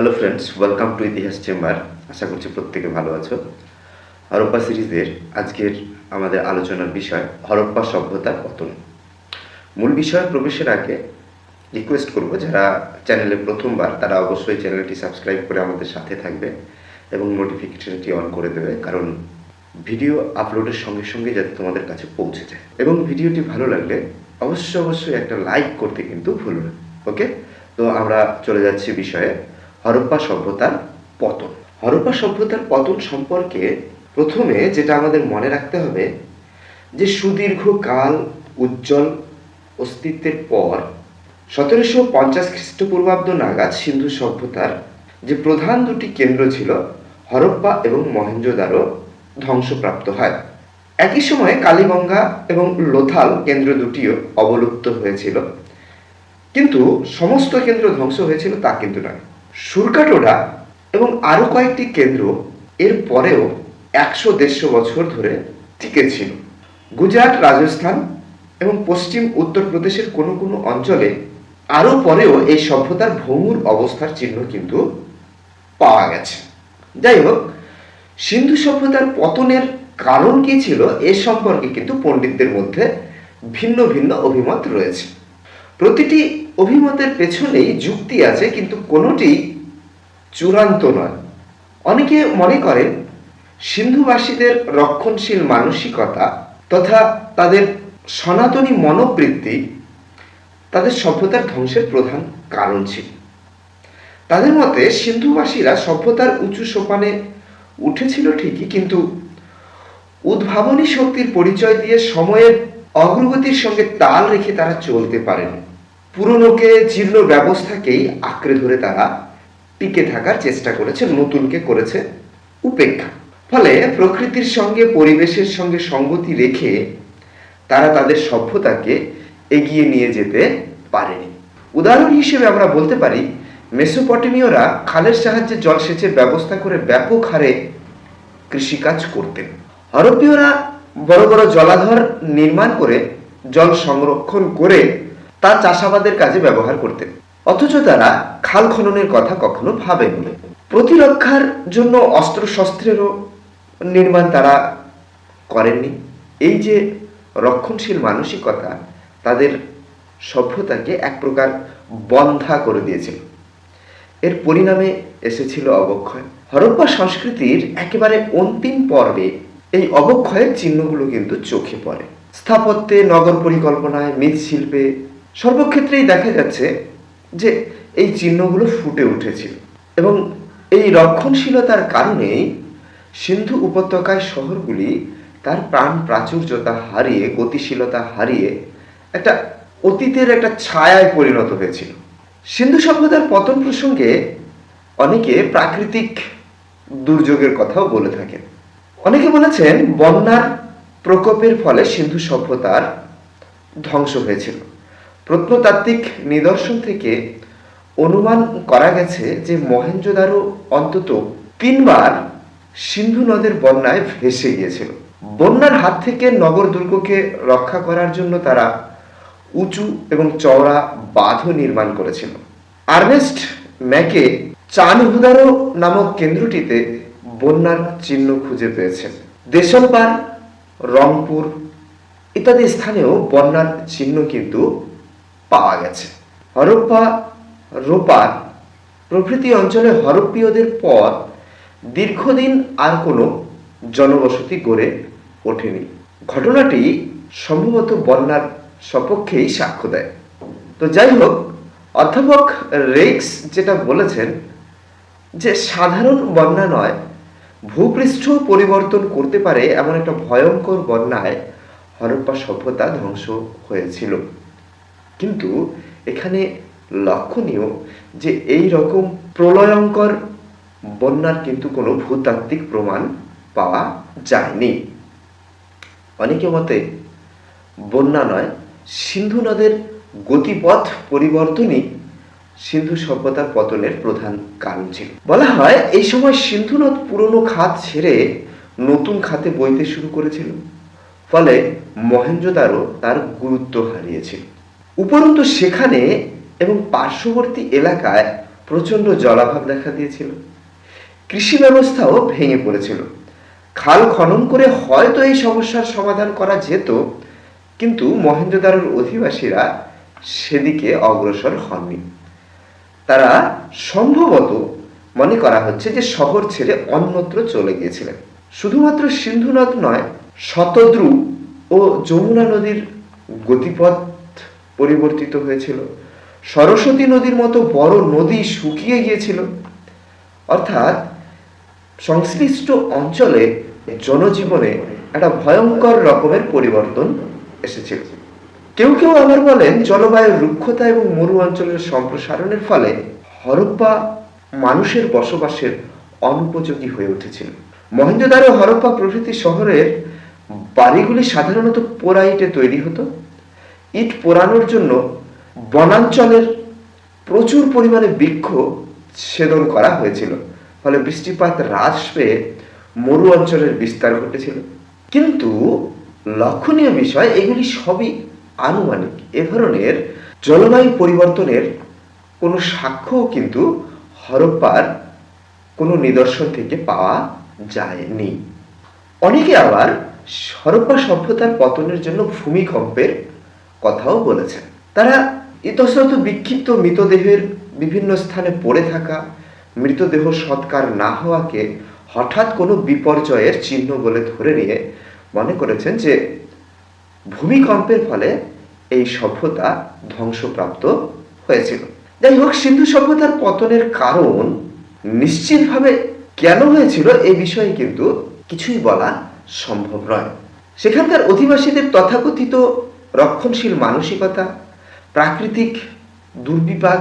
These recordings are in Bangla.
হ্যালো ফ্রেন্ডস, ওয়েলকাম টু ইতিহাস চেম্বার। আশা করছি প্রত্যেকে ভালো আছো। হরপ্পা সিরিজের আজকের আমাদের আলোচনার বিষয় হরপ্পা সভ্যতার পতন। মূল বিষয়ে প্রবেশের আগে রিকোয়েস্ট করব, যারা চ্যানেলে প্রথমবার তারা অবশ্যই চ্যানেলটি সাবস্ক্রাইব করে আমাদের সাথে থাকবে এবং নোটিফিকেশনটি অন করে দেবে, কারণ ভিডিও আপলোডের সঙ্গে সঙ্গে যাতে তোমাদের কাছে পৌঁছে যায়। এবং ভিডিওটি ভালো লাগলে অবশ্যই একটা লাইক করতে কিন্তু ভুলো না। ওকে, তো আমরা চলে যাচ্ছি বিষয়ে হরপ্পা সভ্যতার পতন। হরপ্পা সভ্যতার পতন সম্পর্কে প্রথমে যেটা আমাদের মনে রাখতে হবে, যে সুদীর্ঘকাল উজ্জ্বল অস্তিত্বের পর 1750 খ্রিস্টপূর্বাব্দ নাগাদ সিন্ধু সভ্যতার যে প্রধান দুটি কেন্দ্র ছিল হরপ্পা এবং মহেঞ্জোদারো ধ্বংসপ্রাপ্ত হয়। একই সময়ে কালীগঙ্গা এবং লোথাল কেন্দ্র দুটিও অবলুপ্ত হয়েছিল, কিন্তু সমস্ত কেন্দ্র ধ্বংস হয়েছিল তা কিন্তু নয়। সুরকাটোডা এবং আরও কয়েকটি কেন্দ্র এর পরেও 100-150 বছর ধরে টিকে ছিল। গুজরাট, রাজস্থান এবং পশ্চিম উত্তরপ্রদেশের কোনো কোনো অঞ্চলে আরও পরেও এই সভ্যতার ভঙ্গুর অবস্থার চিহ্ন কিন্তু পাওয়া গেছে। যাই হোক, সিন্ধু সভ্যতার পতনের কারণ কি ছিল এ সম্পর্কে কিন্তু পণ্ডিতদের মধ্যে ভিন্ন ভিন্ন অভিমত রয়েছে। প্রতিটি অভিমতের পেছনেই যুক্তি আছে, কিন্তু কোনোটি চূড়ান্ত নয়। অনেকে মনে করেন সিন্ধুবাসীদের রক্ষণশীল মানসিকতা তথা তাদের সনাতনী মনোবৃত্তি তাদের সভ্যতার ধ্বংসের প্রধান কারণ ছিল। তাদের মতে সিন্ধুবাসীরা সভ্যতার উঁচু সোপানে উঠেছিল ঠিকই, কিন্তু উদ্ভাবনী শক্তির পরিচয় দিয়ে সময়ের অগ্রগতির সঙ্গে তাল রেখে তারা চলতে পারেনি। পুরনোকে জীর্ণ ব্যবস্থাকেই আঁকড়ে ধরে তারা টিকে থাকার চেষ্টা করেছে, নতুনকে করেছে উপেক্ষা। ফলে প্রকৃতির সঙ্গে পরিবেশের সঙ্গে সঙ্গতি রেখে তারা তাদের সভ্যতাকে এগিয়ে নিয়ে যেতে পারেনি। উদাহরণ হিসেবে আমরা বলতে পারি, মেসোপটেমীয়রা খালের সাহায্যে জলসেচের ব্যবস্থা করে ব্যাপক হারে কৃষিকাজ করতেন। হরপ্পীয়রা বড় বড় জলাধার নির্মাণ করে জল সংরক্ষণ করে তা চাষাবাদের কাজে ব্যবহার করতেন, অথচ তারা খাল খননের কথা কখনো ভাবেননি। প্রতিরক্ষার জন্য অস্ত্রশস্ত্রেরও নির্মাণ তারা করেননি। এই যে রক্ষণশীল মানসিকতা তাদের সভ্যতাকে এক প্রকার বন্ধা করে দিয়েছিল। এর পরিণামে এসেছিল অবক্ষয়। হরপ্পা সংস্কৃতির একেবারে অন্তিম পর্বে এই অবক্ষয়ের চিহ্নগুলো কিন্তু চোখে পড়ে। স্থাপত্যে, নগর পরিকল্পনায়, মৃৎশিল্পে সর্বক্ষেত্রেই দেখা যাচ্ছে যে এই চিহ্নগুলো ফুটে উঠেছিল। এবং এই রক্ষণশীলতার কারণেই সিন্ধু উপত্যকায় শহরগুলি তার প্রাণ প্রাচুর্যতা হারিয়ে, গতিশীলতা হারিয়ে একটা অতীতের একটা ছায়ায় পরিণত হয়েছিল। সিন্ধু সভ্যতার পতন প্রসঙ্গে অনেকে প্রাকৃতিক দুর্যোগের কথাও বলে থাকেন। অনেকে বলেছেন বন্যার প্রকোপের ফলে সিন্ধু সভ্যতার ধ্বংস হয়েছিল। প্রত্নতাত্ত্বিক নিদর্শন থেকে অনুমান করা গেছে যে মহেঞ্জোদারো অন্তত 3 বার সিন্ধু নদের বন্যায় ভেসে গিয়েছিল। বন্যার হাত থেকে নগর দুর্গকে রক্ষা করার জন্য তারা উঁচু এবং চওড়া বাঁধও নির্মাণ করেছিল। আর্নেস্ট ম্যাকে চানহুদারো নামক কেন্দ্রটিতে বন্যার চিহ্ন খুঁজে পেয়েছেন। দেশলপাড়, রংপুর ইত্যাদি স্থানেও বন্যার চিহ্ন কিন্তু পাওয়া গেছে। হরপ্পা, রোপার প্রভৃতি অঞ্চলে হরপ্পীয়দের পর দীর্ঘদিন আর কোনো জনবসতি গড়ে ওঠেনি। ঘটনাটি সম্ভবত বন্যার সপক্ষেই সাক্ষ্য দেয়। তো যাই হোক, অধ্যাপক রেক্স যেটা বলেছেন যে সাধারণ বন্যা নয়, ভূপৃষ্ঠ পরিবর্তন করতে পারে এমন একটা ভয়ঙ্কর বন্যায় হরপ্পা সভ্যতা ধ্বংস হয়েছিল। কিন্তু এখানে লক্ষণীয় যে এই রকম প্রলয়ঙ্কর বন্যার কিন্তু কোনো ভূতাত্ত্বিক প্রমাণ পাওয়া যায়নি। অনেকে মতে বন্যা নয়, সিন্ধু নদের গতিপথ পরিবর্তনই সিন্ধু সভ্যতার পতনের প্রধান কারণ ছিল। বলা হয় এই সময় সিন্ধু নদ পুরনো খাত ছেড়ে নতুন খাতে বইতে শুরু করেছিল, ফলে মহেঞ্জোদারো তার গুরুত্ব হারিয়েছিল। উপরন্তু সেখানে এবং পার্শ্ববর্তী এলাকায় প্রচণ্ড জলাভাব দেখা দিয়েছিল, কৃষি ব্যবস্থাও ভেঙে পড়েছিল। খাল খনন করে হয়তো এই সমস্যার সমাধান করা যেত, কিন্তু মহেঞ্জোদারোর অধিবাসীরা সেদিকে অগ্রসর হননি। তারা সম্ভবত মনে করা হচ্ছে যে শহর ছেড়ে অন্যত্র চলে গিয়েছিলেন। শুধুমাত্র সিন্ধু নদ নয়, শতদ্রু ও যমুনা নদীর গতিপথ পরিবর্তিত হয়েছিল। সরস্বতী নদীর মতো বড় নদী শুকিয়ে গিয়েছিল। অর্থাৎ সংশ্লিষ্ট অঞ্চলে জনজীবনে একটা ভয়ঙ্কর রকমের পরিবর্তন এসেছিল। কেউ কেউ আবার বলেন জলবায়ুর রুক্ষতা এবং মরু অঞ্চলের সম্প্রসারণের ফলে হরপ্পা মানুষের বসবাসের অনুপযোগী হয়ে উঠেছিল। মহেঞ্জোদারো, হরপ্পা প্রভৃতি শহরের বাড়িগুলি সাধারণত পোড়া ইটে তৈরি হতো। ইট পোড়ানোর জন্য বনাঞ্চলের প্রচুর পরিমাণে বৃক্ষ ছেদন করা হয়েছিল, ফলে বৃষ্টিপাত হ্রাস পেয়ে মরু অঞ্চলের বিস্তার ঘটেছিল। কিন্তু লক্ষণীয় বিষয়, এগুলি সবই আনুমানিক। এ ধরনের জলবায়ু পরিবর্তনের কোনো সাক্ষ্যও কিন্তু হরপ্পার কোনো নিদর্শন থেকে পাওয়া যায়নি। অনেকে আবার হরপ্পা সভ্যতার পতনের জন্য ভূমিকম্পের কথাও বলেছেন। তারা ইতস্তত বিক্ষিপ্ত মৃতদেহের বিভিন্ন স্থানে পড়ে থাকা, মৃতদেহ সৎকার না হওয়াকে হঠাৎ কোনো বিপর্যয়ের চিহ্ন বলে ধরে নিয়ে মনে করেছেন যে ভূমিকম্পের ফলে এই সভ্যতা ধ্বংসপ্রাপ্ত হয়েছিল। যাই হোক, সিন্ধু সভ্যতার পতনের কারণ নিশ্চিতভাবে কেন হয়েছিল এ বিষয়ে কিন্তু কিছুই বলা সম্ভব নয়। সেখানকার অধিবাসীদের তথাকথিত রক্ষণশীল মানসিকতা, প্রাকৃতিক দুর্বিপাক,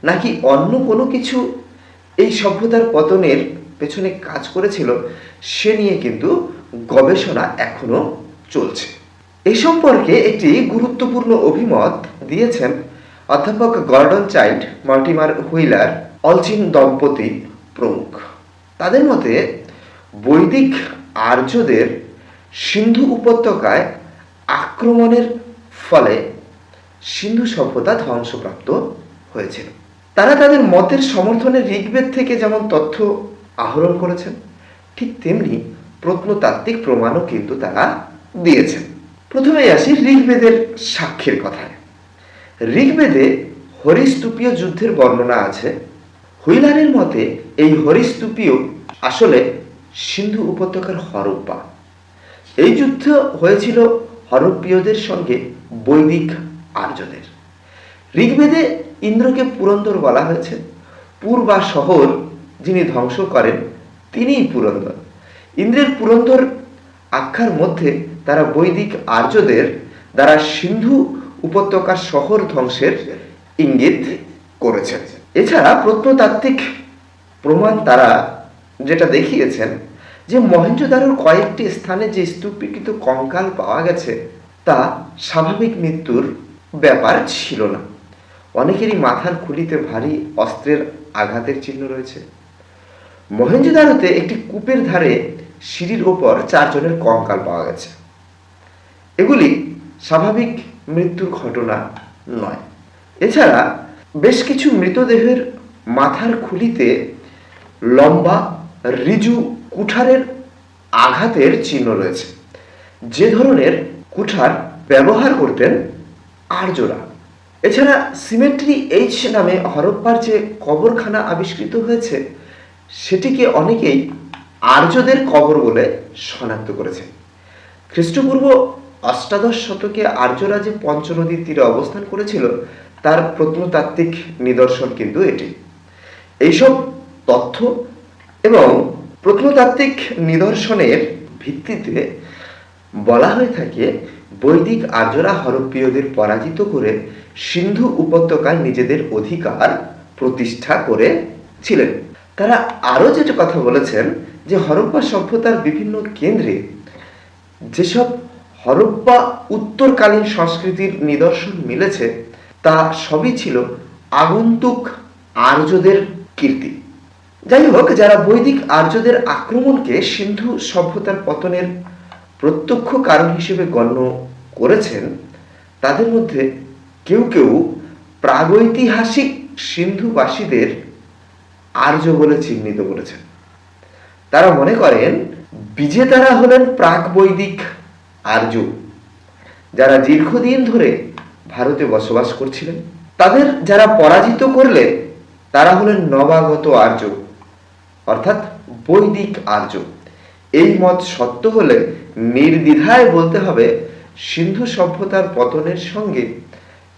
নাকি অন্য কোনো কিছু এই সভ্যতার পতনের পেছনে কাজ করেছিল, সে নিয়ে কিন্তু গবেষণা এখনো চলছে। এই সম্পর্কে একটি গুরুত্বপূর্ণ অভিমত দিয়েছেন অধ্যাপক গর্ডন চাইল্ড, মর্টিমার হুইলার, অলচিন দম্পতি প্রমুখ। তাদের মতে বৈদিক আর্যদের সিন্ধু উপত্যকায় আক্রমণের ফলে সিন্ধু সভ্যতা ধ্বংসপ্রাপ্ত হয়েছিল। তারা তাদের মতের সমর্থনে ঋগ্বেদ থেকে যেমন তথ্য আহরণ করেছেন, ঠিক তেমনি প্রত্নতাত্ত্বিক প্রমাণও কিন্তু তারা দিয়েছেন। প্রথমেই আসি ঋগ্বেদের সাক্ষ্যের কথায়। ঋগ্বেদে হরিস্তূপীয় যুদ্ধের বর্ণনা আছে। হুইলারের মতে এই হরিস্তূপীয় আসলে সিন্ধু উপত্যকার হরপ্পা। এই যুদ্ধ হয়েছিল হরপ্পীয়দের সঙ্গে বৈদিক আর্যদের। ঋগ্বেদে ইন্দ্রকে পুরন্দর বলা হয়েছে। পুর বা শহর যিনি ধ্বংস করেন তিনিই পুরন্দর। ইন্দ্রের পুরন্দর আখ্যার মধ্যে তারা বৈদিক আর্যদের দ্বারা সিন্ধু উপত্যকার শহর ধ্বংসের ইঙ্গিত করেছেন। এছাড়া প্রত্নতাত্ত্বিক প্রমাণ তারা যেটা দেখিয়েছেন যে মহেঞ্জোদারোর কয়েকটি স্থানে যে স্তূপীকৃত কঙ্কাল পাওয়া গেছে তা স্বাভাবিক মৃত্যুর ব্যাপার ছিল না। অনেকেরই মাথার খুলিতে ভারী অস্ত্রের আঘাতের চিহ্ন রয়েছে। মহেঞ্জোদারোতে একটি কূপের ধারে সিঁড়ির ওপর 4 জনের কঙ্কাল পাওয়া গেছে। এগুলি স্বাভাবিক মৃত্যুর ঘটনা নয়। এছাড়া বেশ কিছু মৃতদেহের মাথার খুলিতে লম্বা ঋজু কুঠারের আঘাতের চিহ্ন রয়েছে, যে ধরনের কুঠার ব্যবহার করতেন আর্যরা। এছাড়া সিমেট্রি এইচ নামে হরপ্পার যে কবরখানা আবিষ্কৃত হয়েছে, সেটিকে অনেকেই আর্যদের কবর বলে শনাক্ত করেছে। খ্রিস্টপূর্ব অষ্টাদশ শতকে আর্যরা যে পঞ্চনদীর তীরে অবস্থান করেছিল তার প্রত্নতাত্ত্বিক নিদর্শন কিন্তু এটি। এইসব তথ্য এবং প্রত্নতাত্ত্বিক নিদর্শনের ভিত্তিতে বলা হয়ে থাকে বৈদিক আর্যরা হরপ্পীয়দের পরাজিত করে সিন্ধু উপত্যকায় নিজেদের অধিকার প্রতিষ্ঠা করেছিলেন। তারা আরও যেটা কথা বলেছেন যে হরপ্পা সভ্যতার বিভিন্ন কেন্দ্রে যেসব হরপ্পা উত্তরকালীন সংস্কৃতির নিদর্শন মিলেছে তা সবই ছিল আগন্তুক আর্যদের কীর্তি। যাই হোক, যারা বৈদিক আর্যদের আক্রমণকে সিন্ধু সভ্যতার পতনের প্রত্যক্ষ কারণ হিসেবে গণ্য করেছেন তাদের মধ্যে কেউ কেউ প্রাগৈতিহাসিক সিন্ধুবাসীদের আর্য বলে চিহ্নিত করেছেন। তারা মনে করেন বিজেতারা হলেন প্রাক বৈদিক আর্য, যারা দীর্ঘদিন ধরে ভারতে বসবাস করছিলেন। তাদের যারা পরাজিত করলে তারা হলেন নবাগত আর্য, অর্থাৎ বৈদিক আর্য। এই মত সত্য হলে নির্দ্বিধায় বলতে হবে সিন্ধু সভ্যতার পতনের সঙ্গে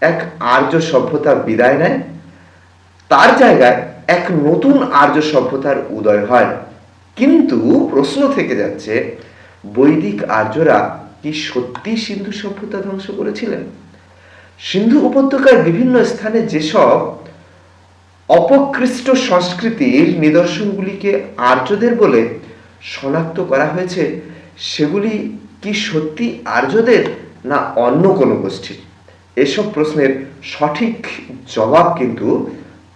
এক আর্য সভ্যতা বিদায় নেয়, তার জায়গায় এক নতুন আর্য সভ্যতার উদয় হয়। কিন্তু প্রশ্ন থেকে যাচ্ছে, বৈদিক আর্যরা কি সত্যি সিন্ধু সভ্যতা ধ্বংস করেছিলেন? সিন্ধু উপত্যকার বিভিন্ন স্থানে যেসব অপকৃষ্ট সংস্কৃতির নিদর্শনগুলিকে আর্যদের বলে শনাক্ত করা হয়েছে, সেগুলি কি সত্যি আর্যদের না অন্য কোনো গোষ্ঠীর? এসব প্রশ্নের সঠিক জবাব কিন্তু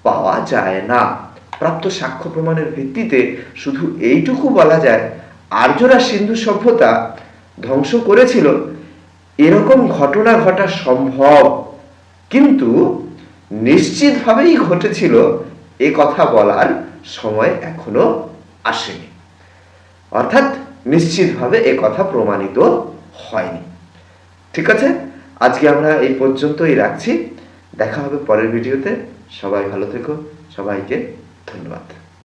পাওয়া যায় না। প্রাপ্ত সাক্ষ্য প্রমাণের ভিত্তিতে শুধু এইটুকু বলা যায়, আর্যরা সিন্ধু সভ্যতা ধ্বংস করেছিল এরকম ঘটনা ঘটা সম্ভব, কিন্তু নিশ্চিতভাবেই ঘটেছিল এ কথা বলার সময় এখনো আসেনি, অর্থাৎ নিশ্চিতভাবে এ কথা প্রমাণিত হয়নি। ঠিক আছে, আজকে আমরা এই পর্যন্তই রাখছি। দেখা হবে পরের ভিডিওতে। সবাই ভালো থেকো, সবাইকে ধন্যবাদ।